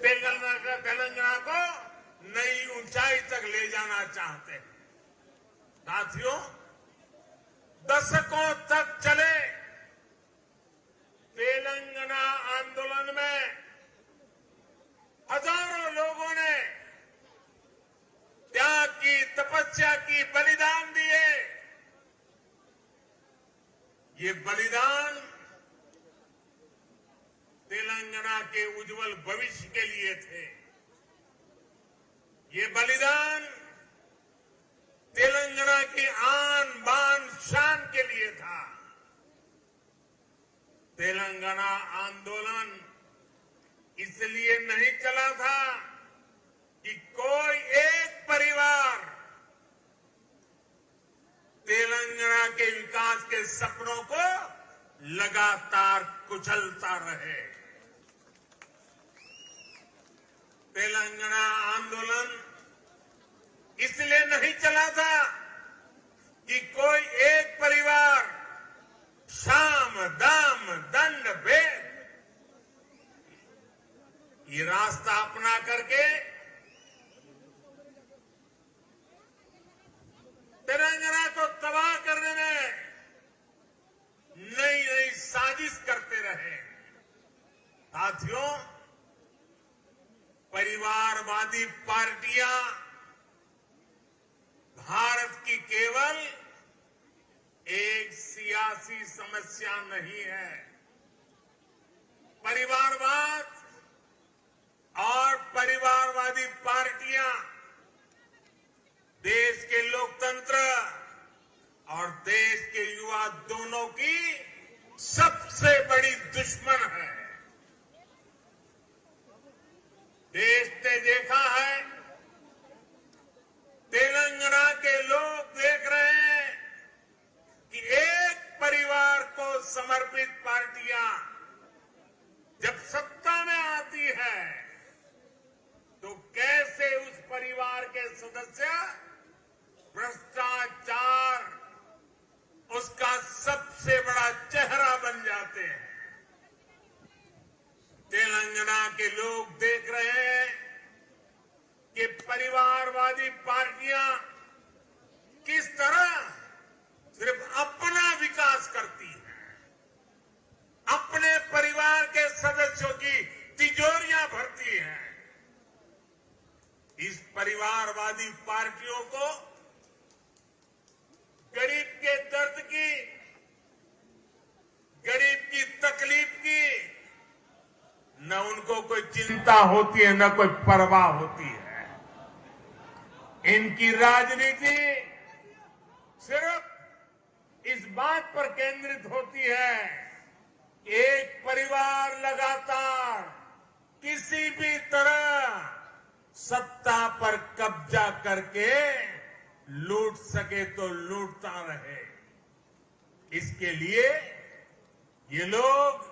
तेलंगाना को नई ऊंचाई तक ले जाना चाहते हैं। साथियों, दशकों तक चले तेलंगाना आंदोलन में हजारों लोगों ने त्याग की, तपस्या की, बलिदान दिए। ये बलिदान तेलंगाना के उज्जवल भविष्य के लिए थे। ये बलिदान तेलंगाना की आन बान शान के लिए था। तेलंगाना आंदोलन इसलिए नहीं चला था कि कोई एक परिवार तेलंगाना के विकास के सपनों को लगातार कुचलता रहे। तेलंगाना आंदोलन इसलिए नहीं चला था कि कोई एक परिवार साम, दाम, दंड, भेद ये रास्ता अपना करके तेलंगाना को तबाह करने में नई नई साजिश करते रहे। साथियों, परिवारवादी पार्टियां भारत की केवल एक सियासी समस्या नहीं है। परिवारवाद और परिवारवादी पार्टियां देश के लोकतंत्र और देश के युवा दोनों की सबसे बड़ी दुश्मन है। देश ने देखा है, तेलंगाना के लोग देख रहे हैं कि एक परिवार को समर्पित पार्टियां जब सत्ता में आती है तो कैसे उस परिवार के सदस्य भ्रष्टाचार उसका सबसे बड़ा चेहरा बन जाते हैं। तेलंगाना के लोग देख रहे हैं कि परिवारवादी पार्टियां किस तरह सिर्फ अपना विकास करती हैं, अपने परिवार के सदस्यों की तिजोरियां भरती हैं। इस परिवारवादी पार्टियों को गरीब के दर्द की, गरीब की तकलीफ की न उनको कोई चिंता होती है, न कोई परवाह होती है। इनकी राजनीति सिर्फ इस बात पर केंद्रित होती है कि एक परिवार लगातार किसी भी तरह सत्ता पर कब्जा करके लूट सके तो लूटता रहे। इसके लिए ये लोग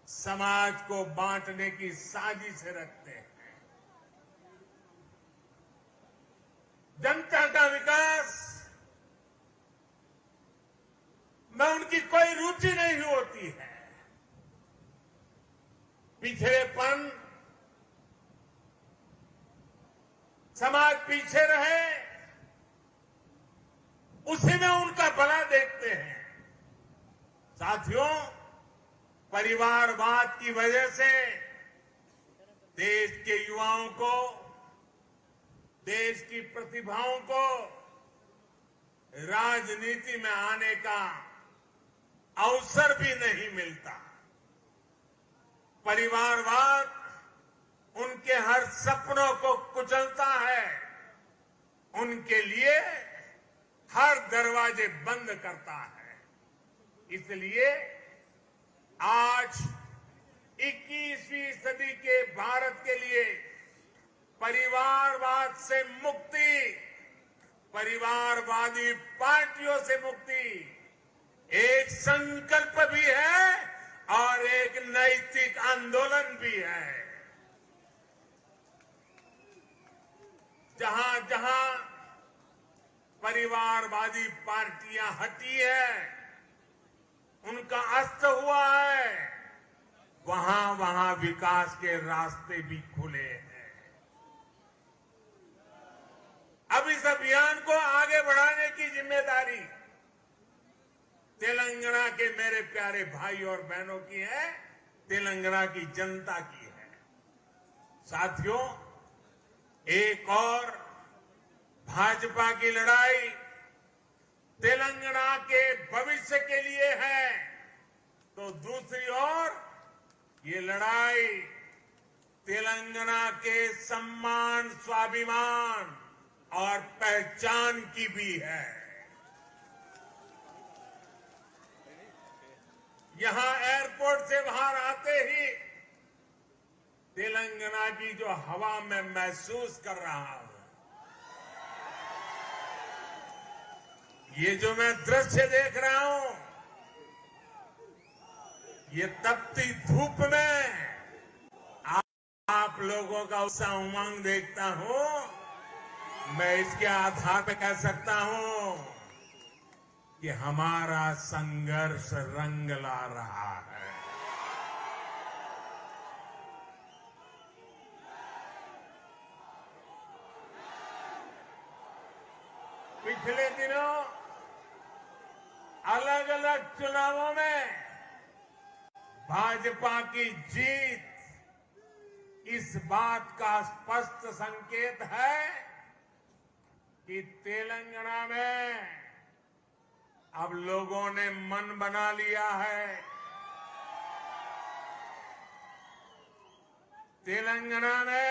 समाज को बांटने की साजिश रखते हैं। जनता का विकास में उनकी कोई रुचि नहीं होती है। पिछड़ेपन, समाज पीछे रहे, उसी में उनका भला देखते हैं। साथियों, परिवारवाद की वजह से देश के युवाओं को, देश की प्रतिभाओं को राजनीति में आने का अवसर भी नहीं मिलता। परिवारवाद उनके हर सपनों को कुचलता है, उनके लिए हर दरवाजे बंद करता है। इसलिए आज 21वीं सदी के भारत के लिए परिवारवाद से मुक्ति, परिवारवादी पार्टियों से मुक्ति एक संकल्प भी है और एक नैतिक आंदोलन भी है। जहां जहां परिवारवादी पार्टियां हटी है, उनका अस्त हुआ है, वहां वहां विकास के रास्ते भी खुले हैं। अब इस अभियान को आगे बढ़ाने की जिम्मेदारी तेलंगाना के मेरे प्यारे भाई और बहनों की है, तेलंगाना की जनता की है। साथियों, एक और भाजपा की लड़ाई तेलंगाना के भविष्य के लिए है, तो दूसरी ओर ये लड़ाई तेलंगाना के सम्मान, स्वाभिमान और पहचान की भी है। यहां एयरपोर्ट से बाहर आते ही तेलंगाना की जो हवा मैं महसूस कर रहा हूं, ये जो मैं दृश्य देख रहा हूं, ये तपती धूप में आप लोगों का उत्साह उमंग देखता हूं। मैं इसके आधार पर कह सकता हूं कि हमारा संघर्ष रंग ला रहा है। पिछले दिनों अलग अलग चुनावों में भाजपा की जीत इस बात का स्पष्ट संकेत है कि तेलंगाना में अब लोगों ने मन बना लिया है। तेलंगाना में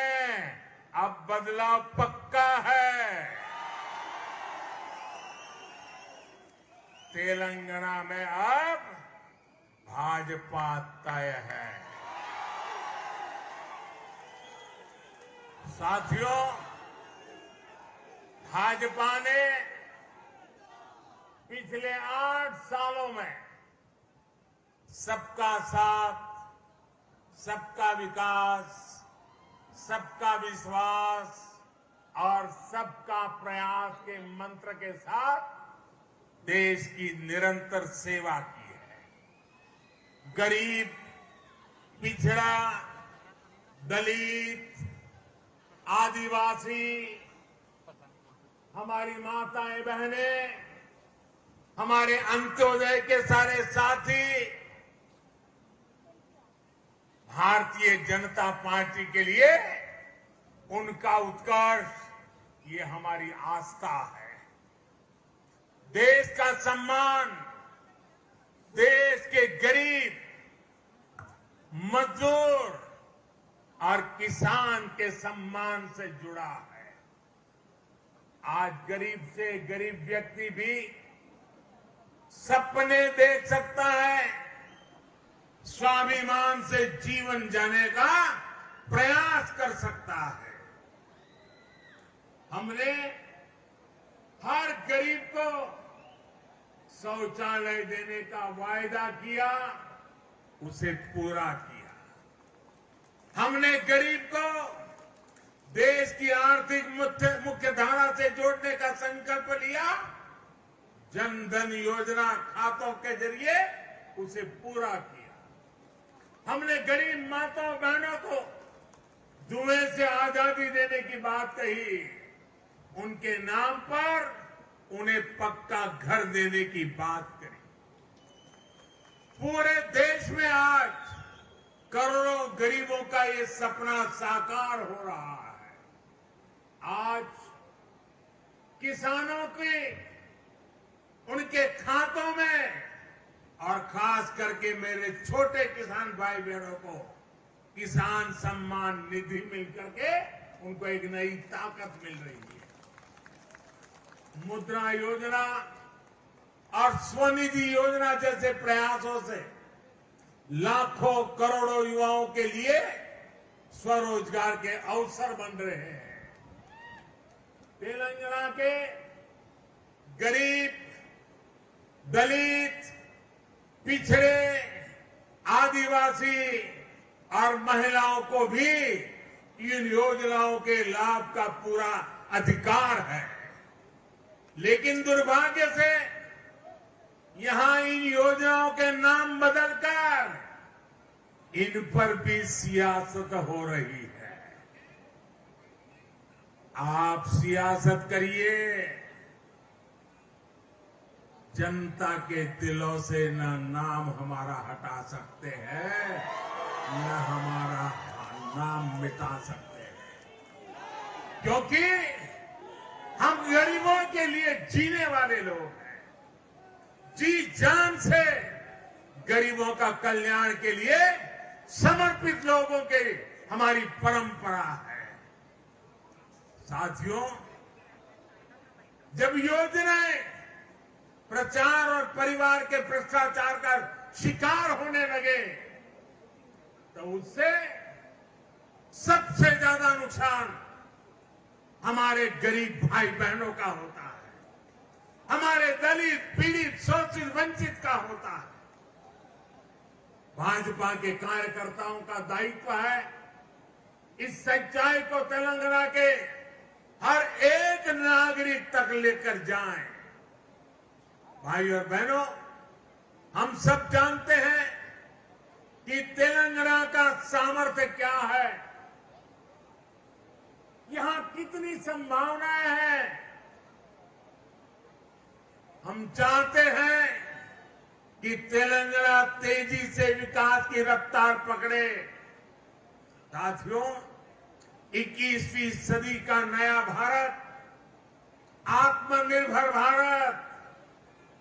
अब बदलाव पक्का है। तेलंगाना में अब भाजपा तय है। साथियों, भाजपा ने पिछले 8 सालों में सबका साथ, सबका विकास, सबका विश्वास और सबका प्रयास के मंत्र के साथ देश की निरंतर सेवा की है। गरीब, पिछड़ा, दलित, आदिवासी, हमारी माताएं बहनें, हमारे अंत्योदय के सारे साथी, भारतीय जनता पार्टी के लिए उनका उत्कर्ष ये हमारी आस्था है। देश का सम्मान देश के गरीब, मजदूर और किसान के सम्मान से जुड़ा है। आज गरीब से गरीब व्यक्ति भी सपने देख सकता है, स्वाभिमान से जीवन जीने का प्रयास कर सकता है। हमने हर गरीब को शौचालय देने का वायदा किया, उसे पूरा किया। हमने गरीब को देश की आर्थिक मुख्य धारा से जोड़ने का संकल्प लिया, जन धन योजना खातों के जरिए उसे पूरा किया। हमने गरीब माताओं बहनों को धुएं से आजादी देने की बात कही, उनके नाम पर उन्हें पक्का घर देने की बात करी। पूरे देश में आज करोड़ों गरीबों का ये सपना साकार हो रहा है। आज किसानों के उनके खातों में, और खास करके मेरे छोटे किसान भाई बहनों को किसान सम्मान निधि मिल करके उनको एक नई ताकत मिल रही है। मुद्रा योजना और स्वनिधि योजना जैसे प्रयासों से लाखों करोड़ों युवाओं के लिए स्वरोजगार के अवसर बन रहे हैं। तेलंगाना के गरीब, दलित, पिछड़े, आदिवासी और महिलाओं को भी इन योजनाओं के लाभ का पूरा अधिकार है। लेकिन दुर्भाग्य से यहां इन योजनाओं के नाम बदलकर इन पर भी सियासत हो रही है। आप सियासत करिए, जनता के दिलों से न नाम हमारा हटा सकते हैं, न हमारा नाम मिटा सकते हैं, क्योंकि हम गरीबों के लिए जीने वाले लोग हैं। जी जान से गरीबों का कल्याण के लिए समर्पित लोगों के हमारी परंपरा है। साथियों, जब योजनाएं प्रचार और परिवार के भ्रष्टाचार का शिकार होने लगे तो उससे सबसे ज्यादा नुकसान हमारे गरीब भाई बहनों का होता है, हमारे दलित, पीड़ित, शोषित, वंचित का होता है। भाजपा के कार्यकर्ताओं का दायित्व है इस सच्चाई को तेलंगाना के हर एक नागरिक तक लेकर जाएं। भाई और बहनों, हम सब जानते हैं कि तेलंगाना का सामर्थ्य क्या है, यहां कितनी संभावनाएं हैं। हम चाहते हैं कि तेलंगाना तेजी से विकास की रफ्तार पकड़े। साथियों, 21वीं सदी का नया भारत, आत्मनिर्भर भारत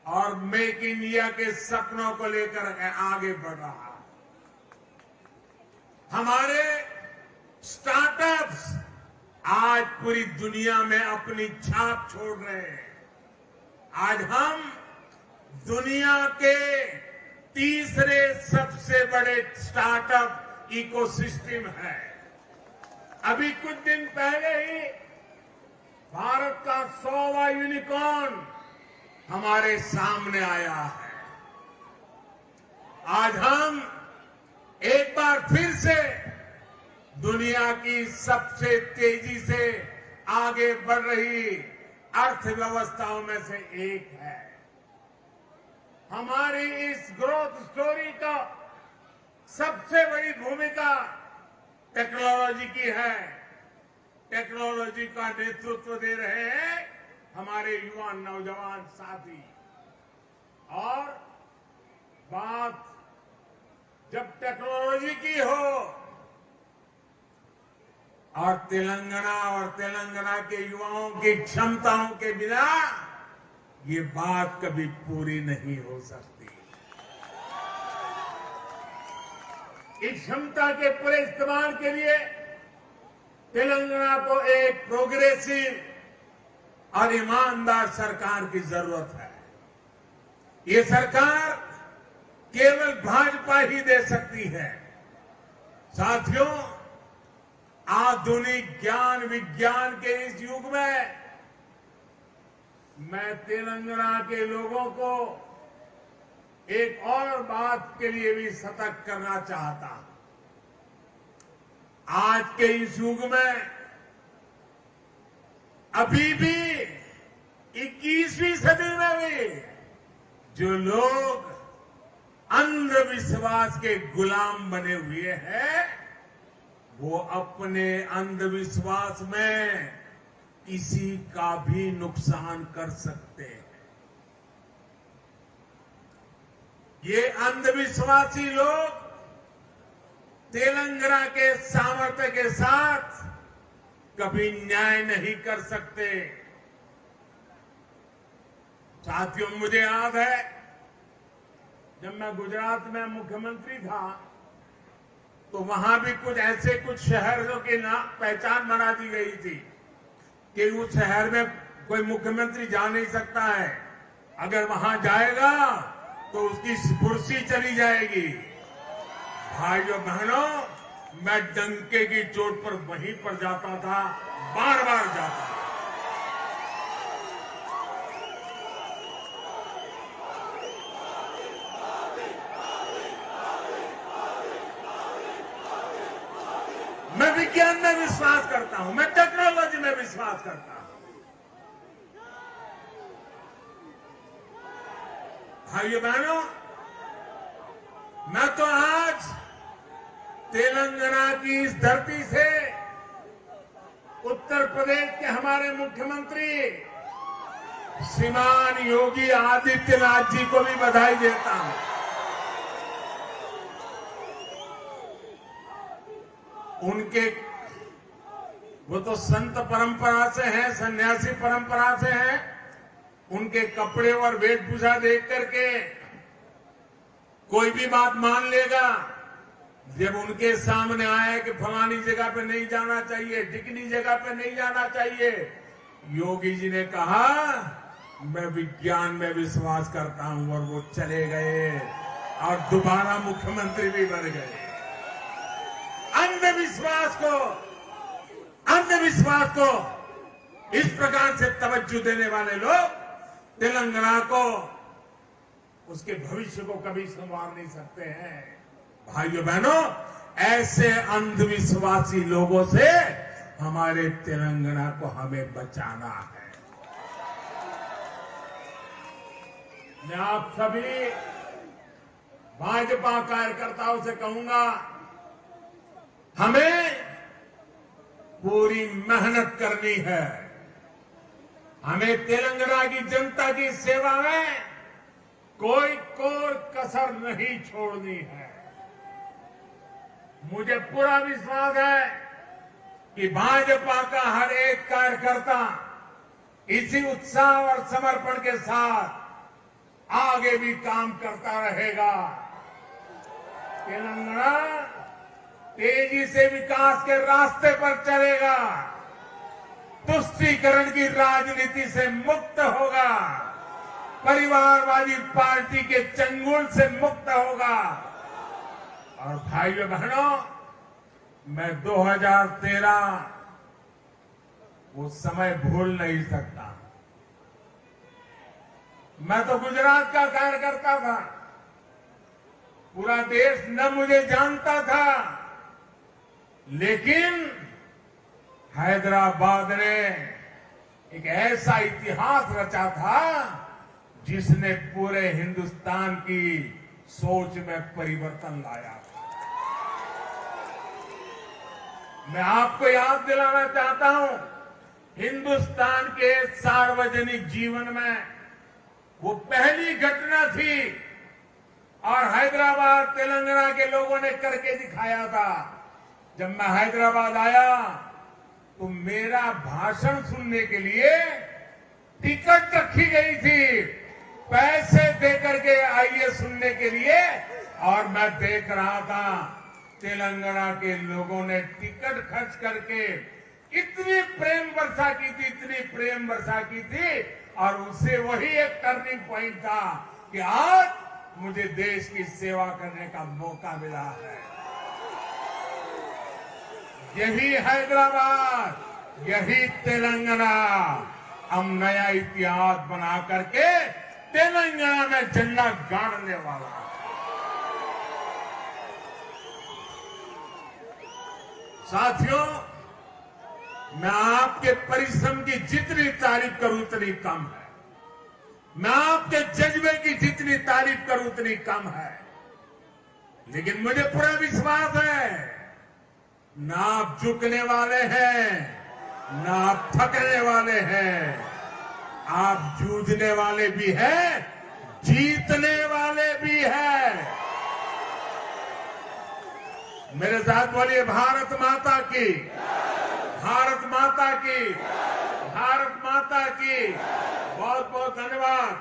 और मेक इन इंडिया के सपनों को लेकर आगे बढ़ रहा है। हमारे स्टार्टअप्स आज पूरी दुनिया में अपनी छाप छोड़ रहे हैं। आज हम दुनिया के तीसरे सबसे बड़े स्टार्टअप इकोसिस्टम है। अभी कुछ दिन पहले ही भारत का 100वां यूनिकॉर्न हमारे सामने आया है। आज हम एक बार फिर से दुनिया की सबसे तेजी से आगे बढ़ रही अर्थव्यवस्थाओं में से एक है। हमारी इस ग्रोथ स्टोरी का सबसे बड़ी भूमिका टेक्नोलॉजी की है। टेक्नोलॉजी का नेतृत्व दे रहे हैं हमारे युवा नौजवान साथी। और बात जब टेक्नोलॉजी की हो और तेलंगाना के युवाओं की क्षमताओं के बिना ये बात कभी पूरी नहीं हो सकती। इस क्षमता के पूरे इस्तेमाल के लिए तेलंगाना को एक प्रोग्रेसिव और ईमानदार सरकार की जरूरत है। ये सरकार केवल भाजपा ही दे सकती है। साथियों, आधुनिक ज्ञान विज्ञान के इस युग में मैं तेलंगाना के लोगों को एक और बात के लिए भी सतर्क करना चाहता हूं। आज के इस युग में अभी भी 21वीं सदी में भी जो लोग अंधविश्वास के गुलाम बने हुए हैं, वो अपने अंधविश्वास में किसी का भी नुकसान कर सकते हैं। ये अंधविश्वासी लोग तेलंगाना के सामर्थ्य के साथ कभी न्याय नहीं कर सकते। साथियों, मुझे याद है जब मैं गुजरात में मुख्यमंत्री था तो वहां भी कुछ शहरों की पहचान बना दी गई थी कि उस शहर में कोई मुख्यमंत्री जा नहीं सकता है, अगर वहां जाएगा तो उसकी कुर्सी चली जाएगी। भाइयों बहनों, मैं डंके की चोट पर वहीं पर जाता था, बार बार जाता था। मैं विज्ञान में विश्वास करता हूं, मैं टेक्नोलॉजी में विश्वास करता हूं। भाइयों बहनों, मैं तो आज तेलंगाना की इस धरती से उत्तर प्रदेश के हमारे मुख्यमंत्री श्रीमान योगी आदित्यनाथ जी को भी बधाई देता हूं। उनके वो तो संत परंपरा से हैं, सन्यासी परंपरा से हैं। उनके कपड़े और वेशभूषा देख करके कोई भी बात मान लेगा। जब उनके सामने आया कि फलानी जगह पे नहीं जाना चाहिए, ढिकनी जगह पे नहीं जाना चाहिए, योगी जी ने कहा मैं विज्ञान में विश्वास करता हूं, और वो चले गए और दोबारा मुख्यमंत्री भी बन गए। अंधविश्वास को इस प्रकार से तवज्जो देने वाले लोग तेलंगाना को, उसके भविष्य को कभी संवार नहीं सकते हैं। भाइयों बहनों, ऐसे अंधविश्वासी लोगों से हमारे तेलंगाना को हमें बचाना है। मैं आप सभी भाजपा कार्यकर्ताओं से कहूंगा, हमें पूरी मेहनत करनी है। हमें तेलंगाना की जनता की सेवा में कोई कसर नहीं छोड़नी है। मुझे पूरा विश्वास है कि भाजपा का हर एक कार्यकर्ता इसी उत्साह और समर्पण के साथ आगे भी काम करता रहेगा। तेलंगाना तेजी से विकास के रास्ते पर चलेगा, तुष्टीकरण की राजनीति से मुक्त होगा, परिवारवादी पार्टी के चंगुल से मुक्त होगा। और भाइयों बहनों, मैं 2013 वो समय भूल नहीं सकता। मैं तो गुजरात का कार्यकर्ता था, पूरा देश न मुझे जानता था, लेकिन हैदराबाद ने एक ऐसा इतिहास रचा था जिसने पूरे हिंदुस्तान की सोच में परिवर्तन लाया था। मैं आपको याद दिलाना चाहता हूं, हिंदुस्तान के सार्वजनिक जीवन में वो पहली घटना थी, और हैदराबाद तेलंगाना के लोगों ने करके दिखाया था। जब मैं हैदराबाद आया तो मेरा भाषण सुनने के लिए टिकट रखी गई थी, पैसे देकर के आइए सुनने के लिए, और मैं देख रहा था तेलंगाना के लोगों ने टिकट खर्च करके इतनी प्रेम वर्षा की थी, इतनी प्रेम वर्षा की थी, और उससे वही एक टर्निंग पॉइंट था कि आज मुझे देश की सेवा करने का मौका मिला है। यही हैदराबाद, यही तेलंगाना हम नया इतिहास बना करके तेलंगाना में झंडा गाड़ने वाला है। साथियों, मैं आपके परिश्रम की जितनी तारीफ करूं उतनी कम है। मैं आपके जज्बे की जितनी तारीफ करूं उतनी कम है। लेकिन मुझे पूरा विश्वास है, ना आप झुकने वाले हैं, ना आप थकने वाले हैं। आप जूझने वाले भी हैं, जीतने वाले भी हैं। मेरे साथ बोलिए, भारत माता की, भारत माता की, भारत माता की। बहुत बहुत धन्यवाद।